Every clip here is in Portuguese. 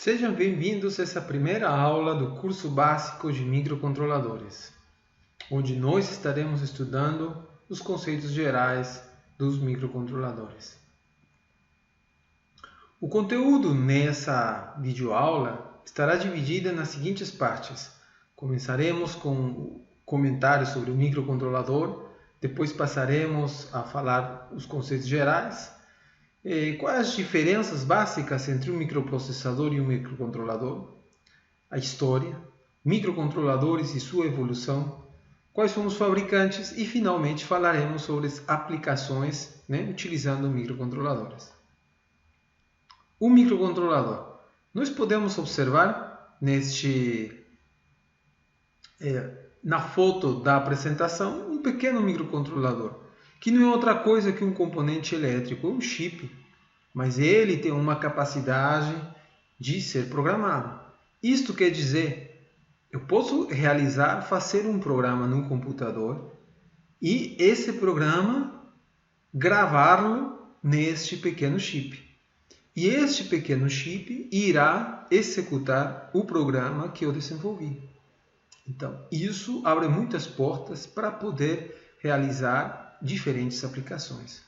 Sejam bem-vindos a essa primeira aula do curso básico de microcontroladores, onde nós estaremos estudando os conceitos gerais dos microcontroladores. O conteúdo nessa videoaula estará dividido nas seguintes partes. Começaremos com comentários sobre o microcontrolador, depois passaremos a falar os conceitos gerais. Quais as diferenças básicas entre um microprocessador e um microcontrolador? A história, microcontroladores e sua evolução, quais são os fabricantes e, finalmente, falaremos sobre as aplicações utilizando microcontroladores. O microcontrolador. Nós podemos observar na foto da apresentação um pequeno microcontrolador, que não é outra coisa que um componente elétrico, um chip, mas ele tem uma capacidade de ser programado. Isto quer dizer, eu posso fazer um programa no computador e esse programa gravá-lo neste pequeno chip. E este pequeno chip irá executar o programa que eu desenvolvi. Então, isso abre muitas portas para poder realizar diferentes aplicações.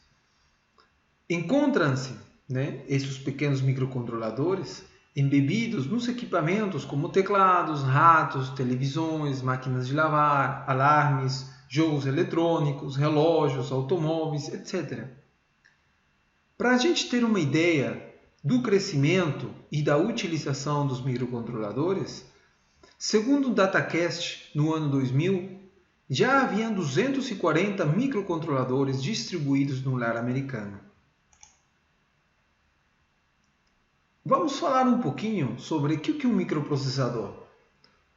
Encontram-se esses pequenos microcontroladores embebidos nos equipamentos como teclados, ratos, televisões, máquinas de lavar, alarmes, jogos eletrônicos, relógios, automóveis, etc. Para a gente ter uma ideia do crescimento e da utilização dos microcontroladores, segundo o DataCast, no ano 2000, já havia 240 microcontroladores distribuídos no lar americano. Vamos falar um pouquinho sobre o que é um microprocessador.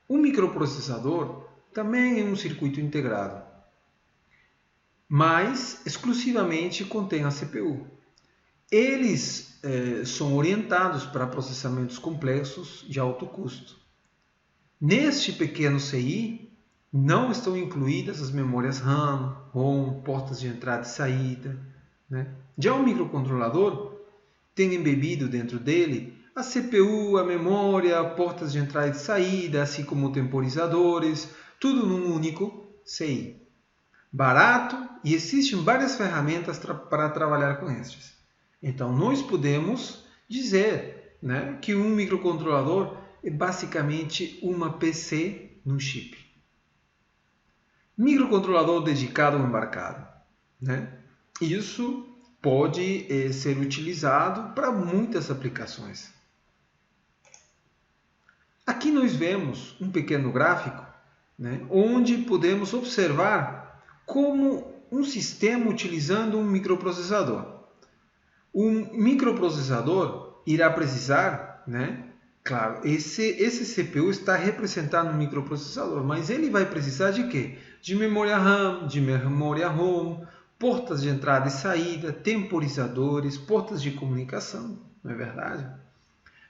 Um microprocessador também é um circuito integrado, mas exclusivamente contém a CPU. Eles são orientados para processamentos complexos de alto custo. Neste pequeno CI, não estão incluídas as memórias RAM, ROM, portas de entrada e saída. Já o microcontrolador tem embebido dentro dele a CPU, a memória, portas de entrada e saída, assim como temporizadores, tudo num único CI. Barato, e existem várias ferramentas para trabalhar com estes. Então, nós podemos dizer que um microcontrolador é basicamente uma PC no chip. Microcontrolador dedicado ao embarcado. Isso pode ser utilizado para muitas aplicações. Aqui nós vemos um pequeno gráfico onde podemos observar como um sistema utilizando um microprocessador. Um microprocessador irá precisar, claro, esse CPU está representado no microprocessador, mas ele vai precisar de quê? De memória RAM, de memória ROM, portas de entrada e saída, temporizadores, portas de comunicação, não é verdade?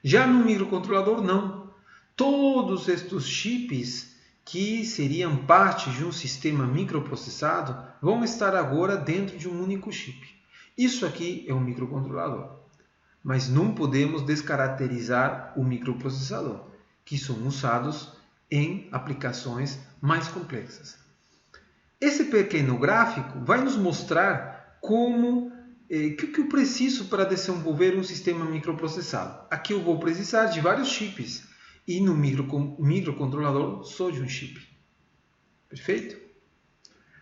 Já no microcontrolador, não. Todos estes chips que seriam parte de um sistema microprocessado vão estar agora dentro de um único chip. Isso aqui é um microcontrolador. Mas não podemos descaracterizar o microprocessador, que são usados em aplicações mais complexas. Esse pequeno gráfico vai nos mostrar o que eu preciso para desenvolver um sistema microprocessado. Aqui eu vou precisar de vários chips e no microcontrolador só de um chip. Perfeito?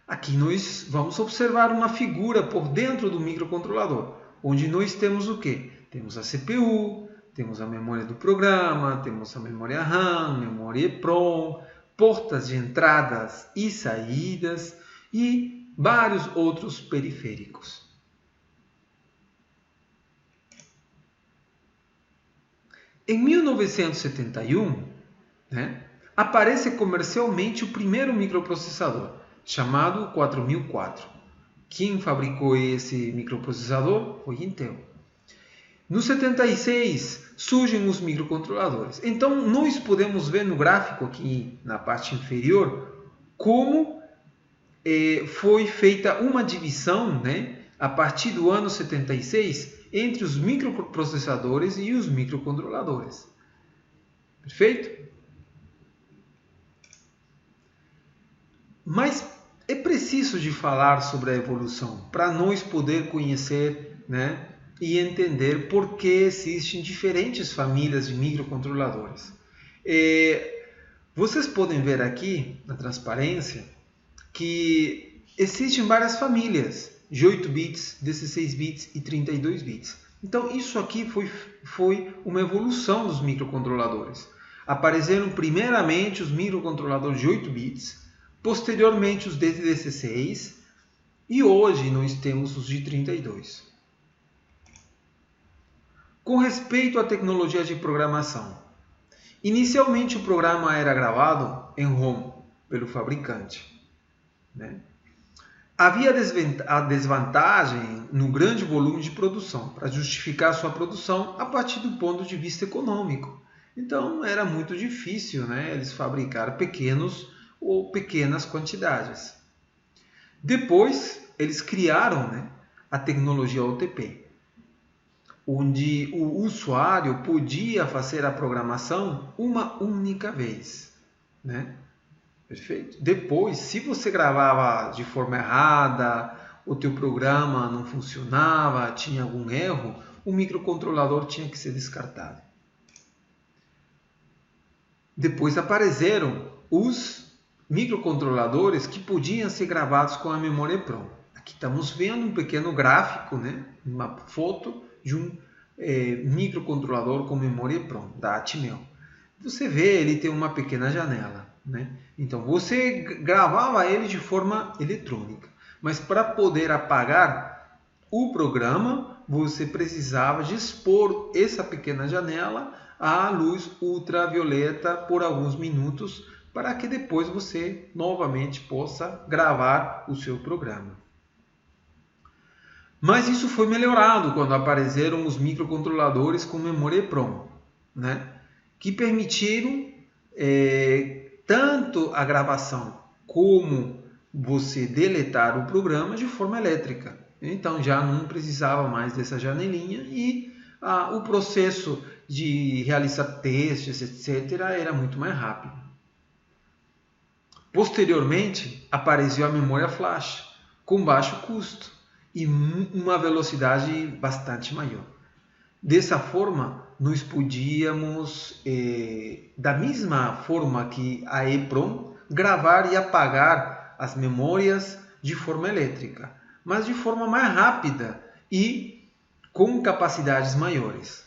Aqui nós vamos observar uma figura por dentro do microcontrolador, onde nós temos o quê? Temos a CPU, temos a memória do programa, temos a memória RAM, memória EEPROM, portas de entradas e saídas e vários outros periféricos. Em 1971, aparece comercialmente o primeiro microprocessador, chamado 4004. Quem fabricou esse microprocessador foi Intel. No 76 surgem os microcontroladores. Então, nós podemos ver no gráfico aqui na parte inferior como foi feita uma divisão a partir do ano 76 entre os microprocessadores e os microcontroladores. Perfeito? Mas é preciso de falar sobre a evolução para nós poder conhecer, né, e entender por que existem diferentes famílias de microcontroladores. Vocês podem ver aqui na transparência que existem várias famílias de 8 bits, 16 bits e 32 bits. Então isso aqui foi uma evolução dos microcontroladores. Apareceram primeiramente os microcontroladores de 8 bits, posteriormente os de 16 e hoje nós temos os de 32. Com respeito à tecnologia de programação, inicialmente o programa era gravado em ROM pelo fabricante, né? Havia a desvantagem no grande volume de produção, para justificar sua produção a partir do ponto de vista econômico. Então era muito difícil, né, eles fabricar pequenos ou pequenas quantidades. Depois eles criaram, né, a tecnologia OTP, onde o usuário podia fazer a programação uma única vez, né? Perfeito? Depois, se você gravava de forma errada, o teu programa não funcionava, tinha algum erro, o microcontrolador tinha que ser descartado. Depois apareceram os microcontroladores que podiam ser gravados com a memória EPROM. Aqui estamos vendo um pequeno gráfico, né? Uma foto de um microcontrolador com memória EPROM, da Atmel. Você vê, ele tem uma pequena janela, né? Então você gravava ele de forma eletrônica, mas para poder apagar o programa, você precisava de expor essa pequena janela à luz ultravioleta por alguns minutos, para que depois você novamente possa gravar o seu programa. Mas isso foi melhorado quando apareceram os microcontroladores com memória EPROM, né? Que permitiram tanto a gravação como você deletar o programa de forma elétrica. Então já não precisava mais dessa janelinha e o processo de realizar testes, etc., era muito mais rápido. Posteriormente, apareceu a memória flash, com baixo custo e uma velocidade bastante maior. Dessa forma, nós podíamos, da mesma forma que a EPROM, gravar e apagar as memórias de forma elétrica, mas de forma mais rápida e com capacidades maiores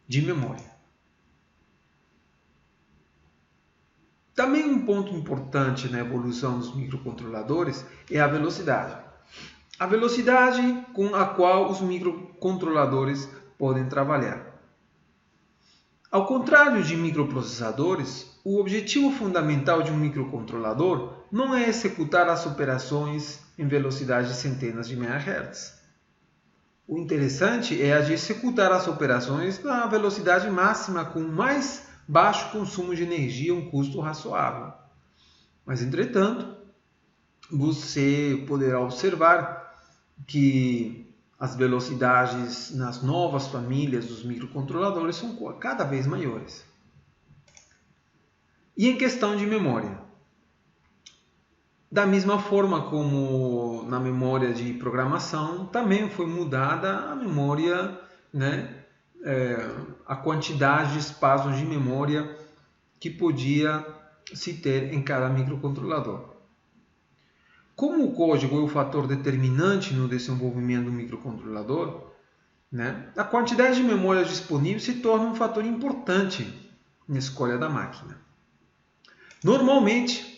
de memória. Também um ponto importante na evolução dos microcontroladores é a velocidade. A velocidade com a qual os microcontroladores podem trabalhar. Ao contrário de microprocessadores, o objetivo fundamental de um microcontrolador não é executar as operações em velocidade de centenas de megahertz. O interessante é a de executar as operações na velocidade máxima com mais baixo consumo de energia, um custo razoável. Mas, entretanto, você poderá observar que as velocidades nas novas famílias dos microcontroladores são cada vez maiores. E em questão de memória, da mesma forma como na memória de programação, também foi mudada a memória, né? A quantidade de espaços de memória que podia se ter em cada microcontrolador. Como o código é o fator determinante no desenvolvimento do microcontrolador, né, a quantidade de memória disponível se torna um fator importante na escolha da máquina. Normalmente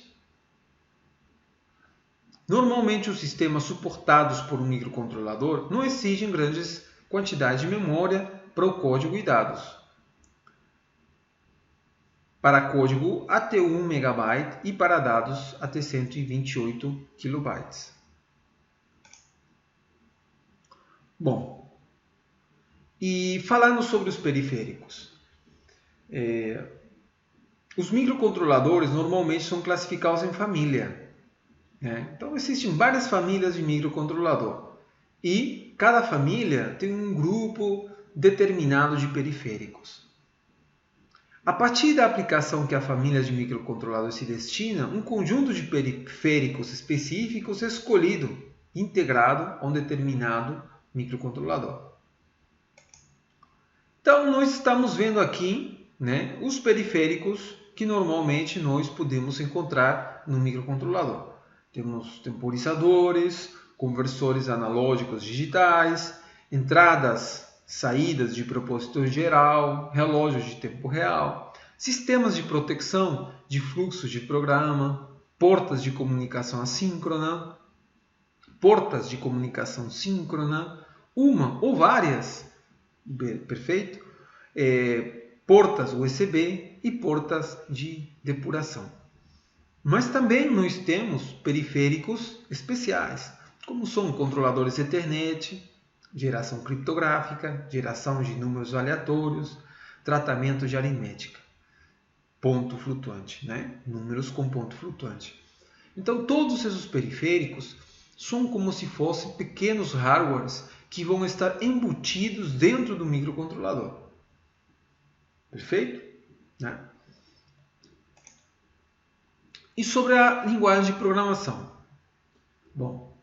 os sistemas suportados por um microcontrolador não exigem grandes quantidades de memória para o código e dados. Para código até 1 MB e para dados até 128 KB. Bom, e falando sobre os periféricos. Os microcontroladores normalmente são classificados em família, né? Então existem várias famílias de microcontrolador e cada família tem um grupo determinado de periféricos. A partir da aplicação que a família de microcontroladores se destina, um conjunto de periféricos específicos é escolhido, integrado a um determinado microcontrolador. Então, nós estamos vendo aqui, né, os periféricos que normalmente nós podemos encontrar no microcontrolador. Temos temporizadores, conversores analógicos digitais, entradas, saídas de propósito geral, relógios de tempo real, sistemas de proteção de fluxo de programa, portas de comunicação assíncrona, portas de comunicação síncrona, uma ou várias, perfeito? Portas USB e portas de depuração. Mas também nós temos periféricos especiais, como são controladores Ethernet, geração criptográfica, geração de números aleatórios, tratamento de aritmética, ponto flutuante, né? Números com ponto flutuante. Então, todos esses periféricos são como se fossem pequenos hardwares que vão estar embutidos dentro do microcontrolador. Perfeito? Né? E sobre a linguagem de programação? Bom,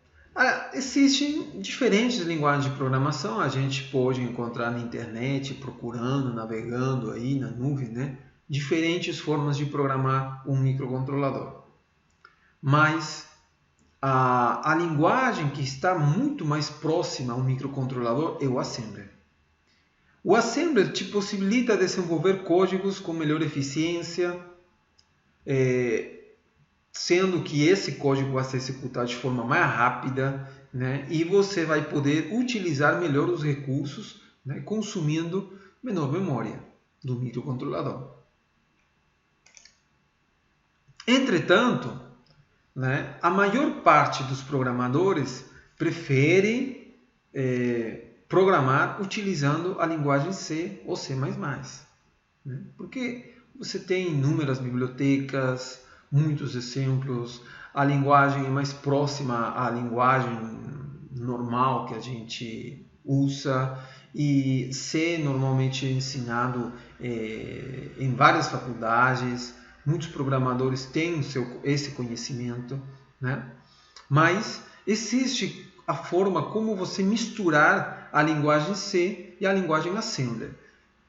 existem diferentes linguagens de programação, a gente pode encontrar na internet, procurando, navegando aí na nuvem, né? Diferentes formas de programar um microcontrolador. Mas a linguagem que está muito mais próxima ao microcontrolador é o Assembler. O Assembler te possibilita desenvolver códigos com melhor eficiência, sendo que esse código vai ser executado de forma mais rápida, né? E você vai poder utilizar melhor os recursos, né? Consumindo menor memória do microcontrolador. Entretanto, né, a maior parte dos programadores prefere programar utilizando a linguagem C ou C++, né? Porque você tem inúmeras bibliotecas, muitos exemplos, a linguagem é mais próxima à linguagem normal que a gente usa, e C normalmente é ensinado em várias faculdades, muitos programadores têm esse conhecimento, né? Mas existe a forma como você misturar a linguagem C e a linguagem Assembler,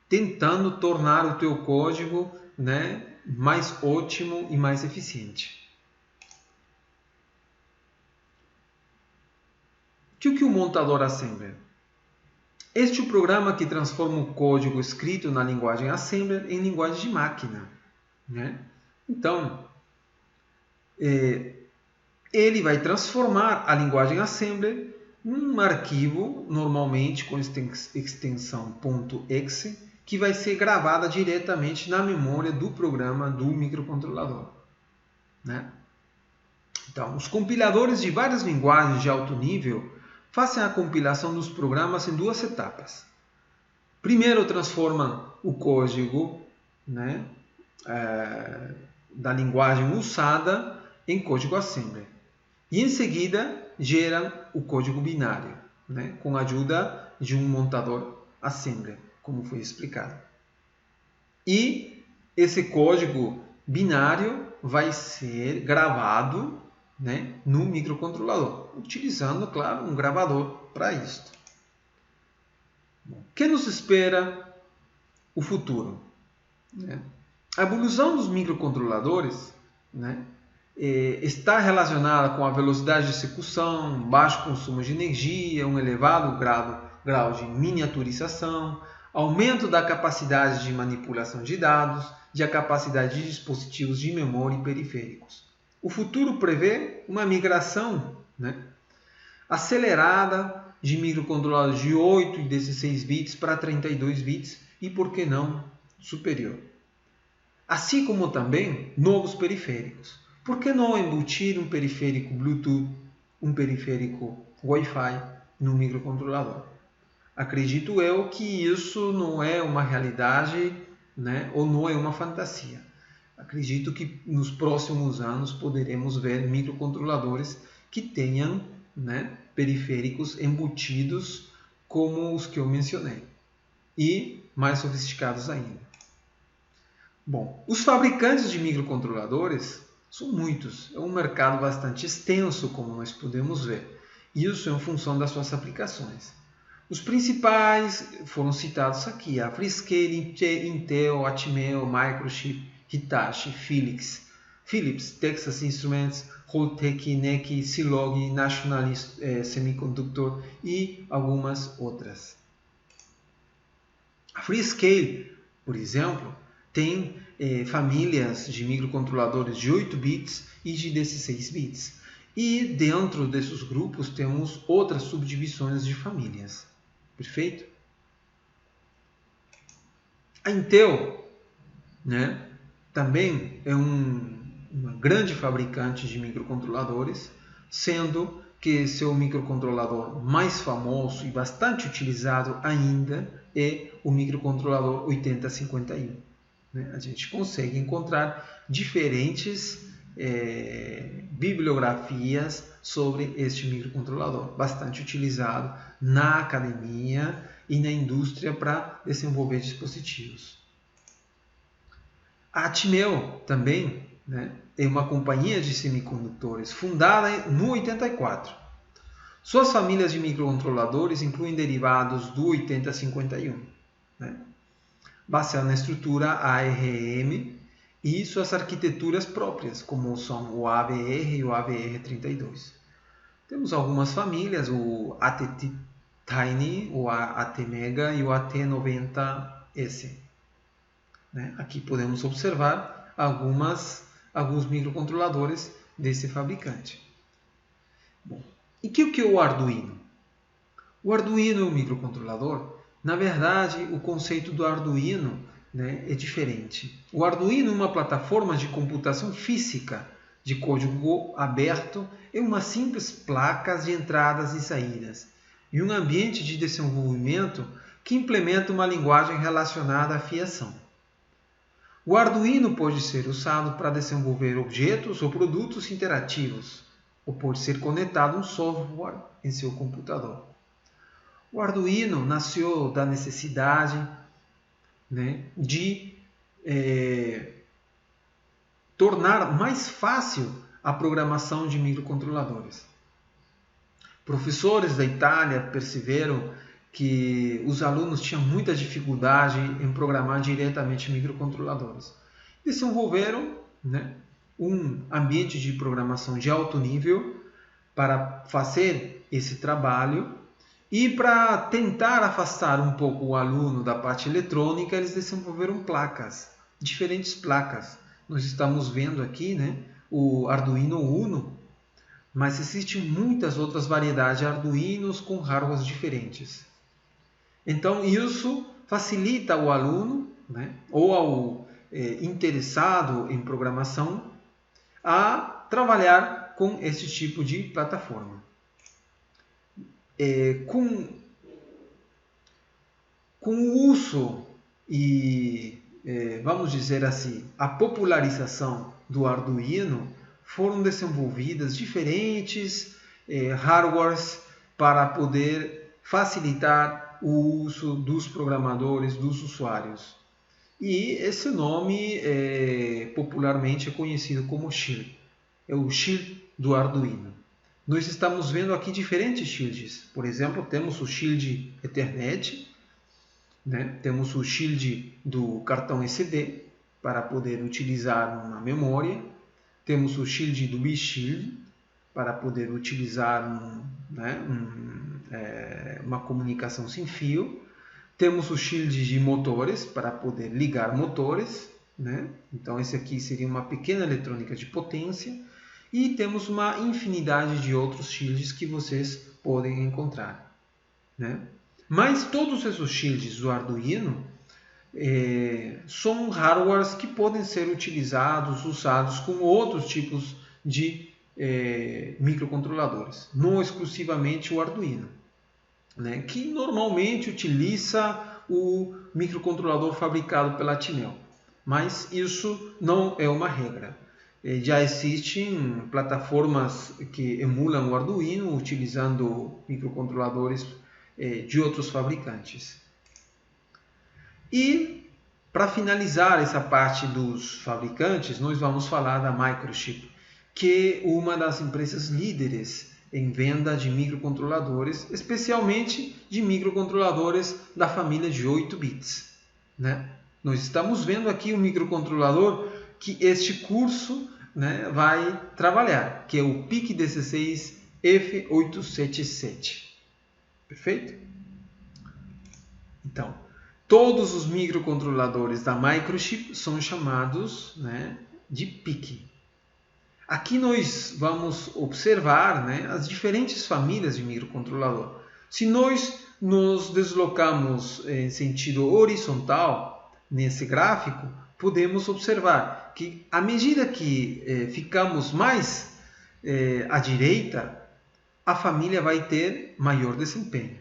tentando tornar o teu código, né, mais ótimo e mais eficiente. O que é o montador Assembler? Este é o programa que transforma o código escrito na linguagem Assembler em linguagem de máquina, né? Então, ele vai transformar a linguagem Assembler num arquivo, normalmente com extensão .exe, que vai ser gravada diretamente na memória do programa do microcontrolador, né? Então, os compiladores de várias linguagens de alto nível fazem a compilação dos programas em duas etapas. Primeiro, transformam o código, né, da linguagem usada em código Assembler. E em seguida, geram o código binário, né, com a ajuda de um montador Assembler, como foi explicado. E esse código binário vai ser gravado, né, no microcontrolador, utilizando, claro, um gravador para isto. O que nos espera o futuro? A evolução dos microcontroladores, né, está relacionada com a velocidade de execução, baixo consumo de energia, um elevado grau de miniaturização, aumento da capacidade de manipulação de dados, de capacidade de dispositivos de memória e periféricos. O futuro prevê uma migração, né, acelerada de microcontroladores de 8 e 16 bits para 32 bits e, por que não, superior. Assim como também novos periféricos. Por que não embutir um periférico Bluetooth, um periférico Wi-Fi no microcontrolador? Acredito eu que isso não é uma realidade, né, ou não é uma fantasia. Acredito que nos próximos anos poderemos ver microcontroladores que tenham, né, periféricos embutidos como os que eu mencionei e mais sofisticados ainda. Bom, os fabricantes de microcontroladores são muitos, é um mercado bastante extenso, como nós podemos ver. Isso em função das suas aplicações. Os principais foram citados aqui: a Freescale, Intel, Atmel, Microchip, Hitachi, Philips, Texas Instruments, Holtec, NEC, Silog, National Semiconductor e algumas outras. A Freescale, por exemplo, tem famílias de microcontroladores de 8 bits e de 16 bits. E dentro desses grupos temos outras subdivisões de famílias. Perfeito? A Intel, né, também é uma grande fabricante de microcontroladores, sendo que seu microcontrolador mais famoso e bastante utilizado ainda é o microcontrolador 8051. Né? A gente consegue encontrar diferentes bibliografias sobre este microcontrolador, bastante utilizado na academia e na indústria para desenvolver dispositivos. A Atmel também, né, é uma companhia de semicondutores fundada no 84. Suas famílias de microcontroladores incluem derivados do 8051, né, baseado na estrutura ARM e suas arquiteturas próprias, como são o AVR e o AVR32. Temos algumas famílias, o AT-Tiny, o AT-Mega e o AT90S. Né? Aqui podemos observar alguns microcontroladores desse fabricante. Bom, e o que é o Arduino? O Arduino é um microcontrolador. Na verdade, o conceito do Arduino, né, é diferente. O Arduino é uma plataforma de computação física de código aberto e uma simples placa de entradas e saídas, e um ambiente de desenvolvimento que implementa uma linguagem relacionada à fiação. O Arduino pode ser usado para desenvolver objetos ou produtos interativos, ou pode ser conectado a um software em seu computador. O Arduino nasceu da necessidade, né, de tornar mais fácil a programação de microcontroladores. Professores da Itália perceberam que os alunos tinham muita dificuldade em programar diretamente microcontroladores. Desenvolveram, né, um ambiente de programação de alto nível para fazer esse trabalho, e para tentar afastar um pouco o aluno da parte eletrônica, eles desenvolveram placas, diferentes placas. Nós estamos vendo aqui, né, o Arduino Uno, mas existem muitas outras variedades de Arduinos com hardwares diferentes. Então, isso facilita o aluno, né, ou ao interessado em programação a trabalhar com esse tipo de plataforma. Com o uso e, vamos dizer assim, a popularização do Arduino, foram desenvolvidas diferentes hardwares para poder facilitar o uso dos programadores, dos usuários. E esse nome popularmente é conhecido como Shield. É o Shield do Arduino. Nós estamos vendo aqui diferentes shields. Por exemplo, temos o shield Ethernet, né? Temos o shield do cartão SD para poder utilizar uma memória. Temos o shield do eShield para poder utilizar uma comunicação sem fio. Temos o shield de motores para poder ligar motores, né? Então esse aqui seria uma pequena eletrônica de potência. E temos uma infinidade de outros shields que vocês podem encontrar, né? Mas todos esses shields do Arduino são hardwares que podem ser usados com outros tipos de microcontroladores, não exclusivamente o Arduino, né? Que normalmente utiliza o microcontrolador fabricado pela Atmel, mas isso não é uma regra. Já existem plataformas que emulam o Arduino utilizando microcontroladores de outros fabricantes. E Para finalizar essa parte dos fabricantes, nós vamos falar da Microchip, que é uma das empresas líderes em venda de microcontroladores, especialmente de microcontroladores da família de 8 bits. Né? Nós estamos vendo aqui o microcontrolador que este curso, né, vai trabalhar, que é o PIC16 F877. Perfeito? Então, todos os microcontroladores da Microchip são chamados, né, de PIC. Aqui nós vamos observar, né, as diferentes famílias de microcontrolador. Se nós nos deslocamos em sentido horizontal nesse gráfico, podemos observar que à medida que ficamos mais à direita, a família vai ter maior desempenho.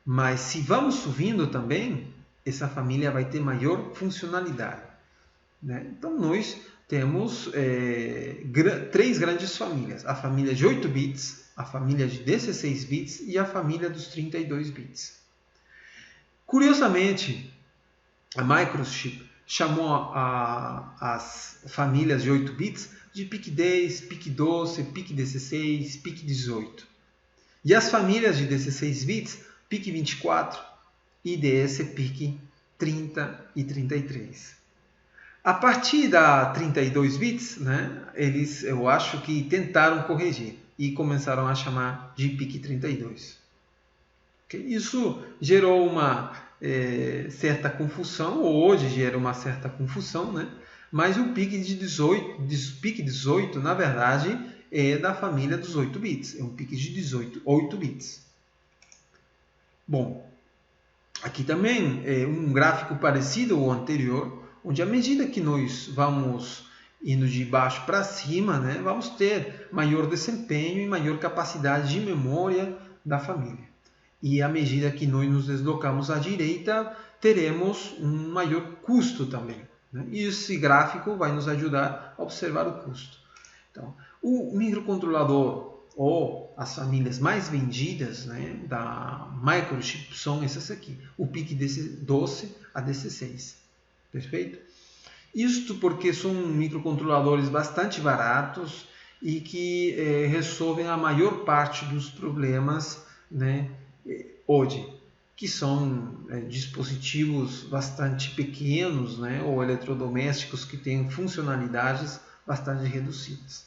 Mas se vamos subindo também, essa família vai ter maior funcionalidade. Né? Então nós temos três grandes famílias. A família de 8 bits, a família de 16 bits e a família dos 32 bits. Curiosamente, a Microchip chamou as famílias de 8 bits de PIC10, PIC12, PIC16, PIC18. E as famílias de 16 bits, PIC24 e DS PIC30 e 33. A partir da 32 bits, né, eu acho que tentaram corrigir e começaram a chamar de PIC32. Okay? Isso gerou uma certa confusão, ou hoje gera uma certa confusão, né? Mas o PIC18, na verdade, é da família dos 8 bits. É um PIC de 8 bits. Bom, aqui também é um gráfico parecido ao anterior, onde à medida que nós vamos indo de baixo para cima, né, vamos ter maior desempenho e maior capacidade de memória da família. E à medida que nós nos deslocamos à direita, teremos um maior custo também. Né? E esse gráfico vai nos ajudar a observar o custo. Então, o microcontrolador ou as famílias mais vendidas, né, da Microchip são essas aqui, o PIC12 a 16. Perfeito? Isto porque são microcontroladores bastante baratos e que resolvem a maior parte dos problemas, né, hoje, que são dispositivos bastante pequenos, né, ou eletrodomésticos que têm funcionalidades bastante reduzidas.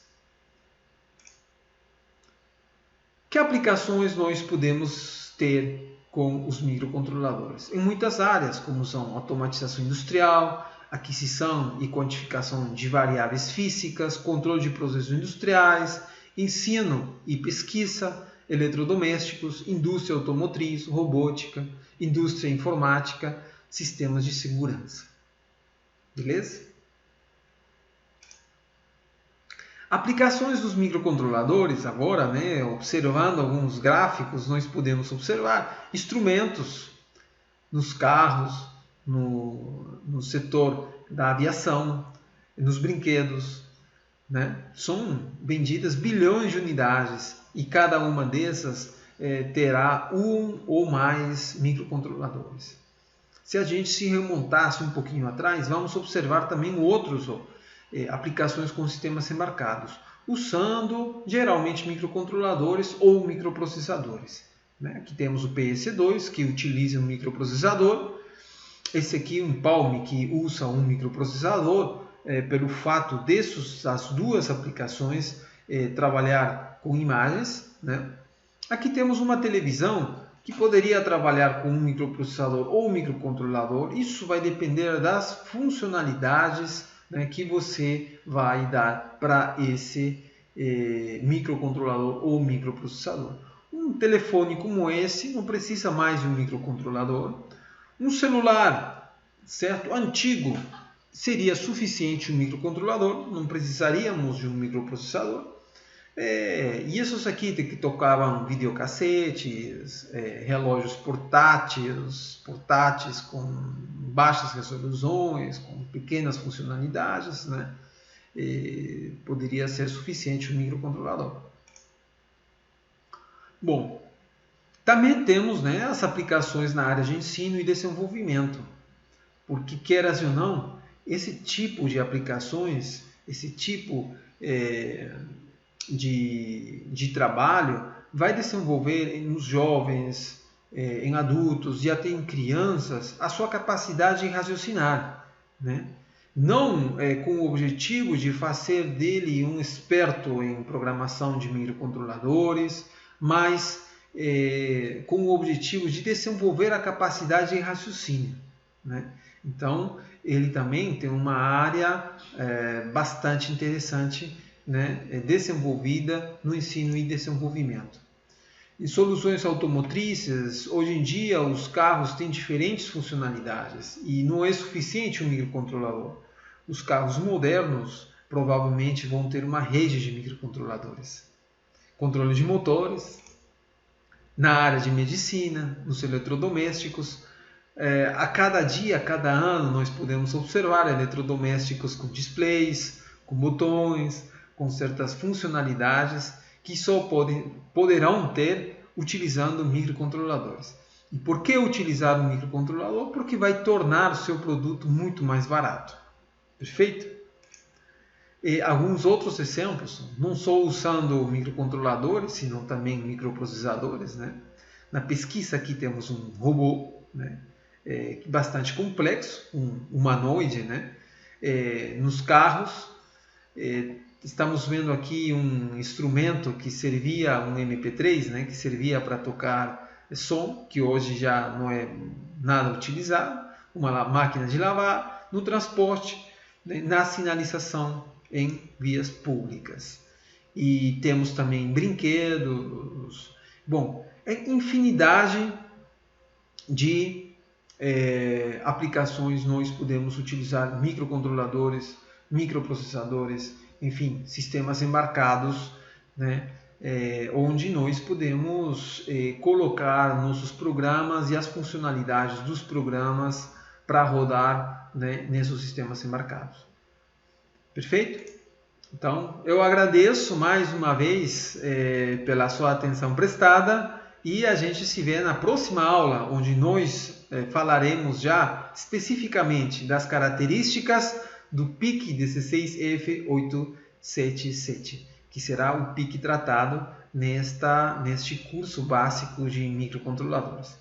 Que aplicações nós podemos ter com os microcontroladores? Em muitas áreas, como são automatização industrial, aquisição e quantificação de variáveis físicas, controle de processos industriais, ensino e pesquisa, eletrodomésticos, indústria automotriz, robótica, indústria informática, sistemas de segurança. Beleza? Aplicações dos microcontroladores, agora, né, observando alguns gráficos, nós podemos observar instrumentos nos carros, no setor da aviação, nos brinquedos. Né? São vendidas bilhões de unidades e cada uma dessas terá um ou mais microcontroladores. Se a gente se remontasse um pouquinho atrás, vamos observar também outras aplicações com sistemas embarcados, usando geralmente microcontroladores ou microprocessadores. Né? Aqui temos o PS2, que utiliza um microprocessador. Esse aqui é um Palm, que usa um microprocessador, pelo fato dessas duas aplicações trabalhar com imagens. Né? Aqui temos uma televisão que poderia trabalhar com um microprocessador ou um microcontrolador. Isso vai depender das funcionalidades, né, que você vai dar para esse microcontrolador ou microprocessador. Um telefone como esse não precisa mais de um microcontrolador. Um celular, certo, antigo, seria suficiente um microcontrolador, não precisaríamos de um microprocessador. E esses aqui que tocavam videocassetes, relógios portáteis com baixas resoluções, com pequenas funcionalidades, né? Poderia ser suficiente um microcontrolador. Bom, também temos, né, as aplicações na área de ensino e desenvolvimento. porque, queiras ou não, esse tipo de aplicações, esse tipo de trabalho vai desenvolver nos jovens, em adultos e até em crianças a sua capacidade de raciocinar, né? Não com o objetivo de fazer dele um experto em programação de microcontroladores, mas com o objetivo de desenvolver a capacidade de raciocínio, né? Então, ele também tem uma área bastante interessante, né, desenvolvida no ensino e desenvolvimento. Em soluções automotrizes, hoje em dia os carros têm diferentes funcionalidades e não é suficiente um microcontrolador. Os carros modernos provavelmente vão ter uma rede de microcontroladores. Controle de motores, na área de medicina, nos eletrodomésticos. A cada dia, a cada ano, nós podemos observar eletrodomésticos com displays, com botões, com certas funcionalidades que só poderão ter utilizando microcontroladores. E por que utilizar um microcontrolador? Porque vai tornar o seu produto muito mais barato. Perfeito? E alguns outros exemplos, não só usando microcontroladores, senão também microprocessadores, né? Na pesquisa aqui temos um robô, né? Bastante complexo, um humanoide, né? Nos carros, estamos vendo aqui um instrumento que servia, um MP3, né? Que servia para tocar som, que hoje já não é nada utilizado, uma máquina de lavar, no transporte, né? Na sinalização em vias públicas. E temos também brinquedos, bom, infinidade de aplicações nós podemos utilizar microcontroladores, microprocessadores, enfim, sistemas embarcados, né, onde nós podemos colocar nossos programas e as funcionalidades dos programas para rodar, né, nesses sistemas embarcados. Perfeito? Então, eu agradeço mais uma vez pela sua atenção prestada e a gente se vê na próxima aula, onde nós falaremos já especificamente das características do PIC 16F877, que será o PIC tratado neste curso básico de microcontroladores.